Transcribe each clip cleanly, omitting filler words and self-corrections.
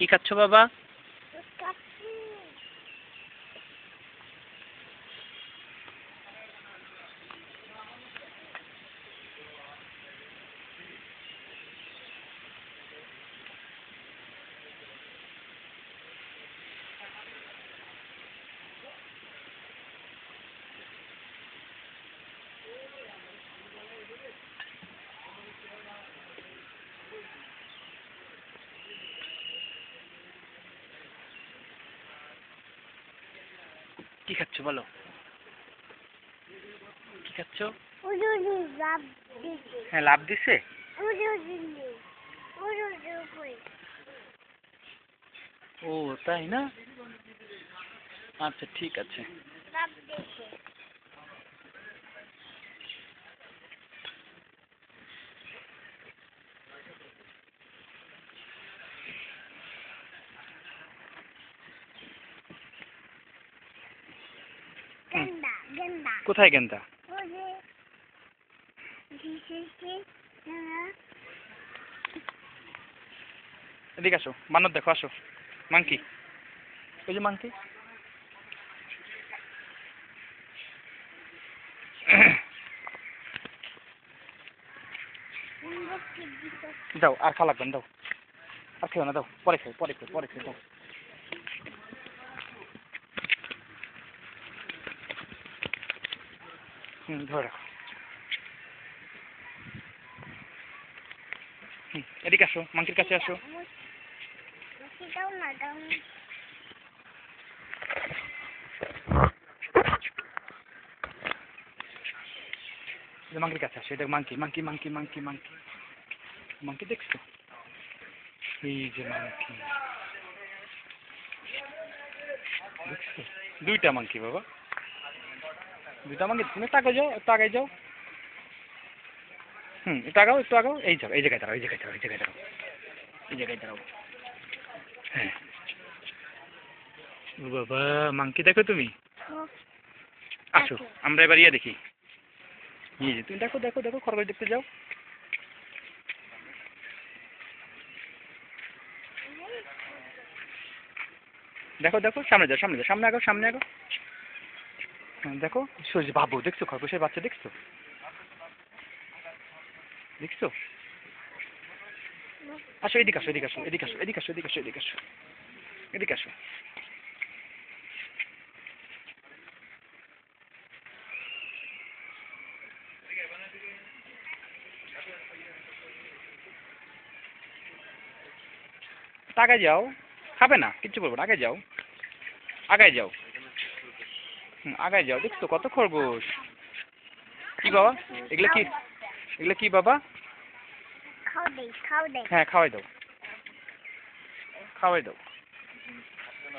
কি খাচ্ছ বাবা? কি খাচ্ছ বলো? কি খাচ্ছ? হ্যাঁ, লাভ দিছে। ও তাই না? আচ্ছা ঠিক আছে। কোথায় গেন্দা? এদিকে আসো, বানর দেখো, আসো। মাংকি, ওই যে মাংকি। দাও, আর খাওয়া লাগবে না, দাও। আর খেও না, দাও, পরে খাও, পরে খাও, পরে খাও, দাও। ধরে রাখো। এদিকে আসো, মাংকির কাছে আসো। মাংকির কাছে আসো, এটা monkey, monkey, monkey, monkey, monkey. Monkey দেখছো? এই যে মাংকি দেখছো? দুইটা মাংকি বাবা, দুইটা মাংকি। তুমি একটু আগে যাও, একটু আগে যাও। একটু আগাও, একটু আগাও। এই যাও, এই জায়গায় দাঁড়াও, এই জায়গায় দাঁড়াও, এই জায়গায় দাঁড়াও, এই জায়গায় দাঁড়াও। হ্যাঁ। ও বাবা, মাংকি দেখো তুমি? আসো, আমরা এবার ইয়ে দেখি। এই যে তুমি দেখো, দেখো, দেখো, খরগোশ দেখতে যাও। দেখো, দেখো, সামনে যাও, সামনে যাও, সামনে আগাও, সামনে আগাও। হ্যাঁ, দেখো, বাবু দেখছো? খরগোশের বাচ্চা দেখছো? দেখছো? আসো, এদিকে আসো, এদিকে আসো, এদিকে আসো, এদিকে আসো, এদিকে আসো, এদিকে আসো, এদিকে আসো। আগায় যাও, খাবে না, কিচ্ছু করবো না, আগায় যাও, আগায় যাও। আগায় যাও, দেখছো কত খরগোশ? কি বাবা এগুলো? কি এগুলো? কি বাবা? হ্যাঁ, খাওয়াই দাও, খাওয়াই দাও,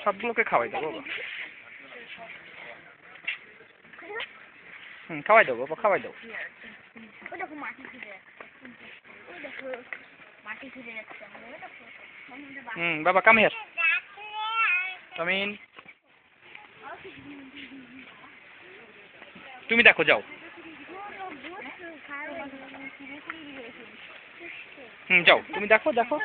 সবগুলোকে খাওয়াই দাও বাবা। খাওয়াই দাও বাবা, খাওয়াই দাও। বাবা কাম হিয়ার, কাম ইন। তুমি দেখো, যাও। যাও, তুমি দেখো, দেখো।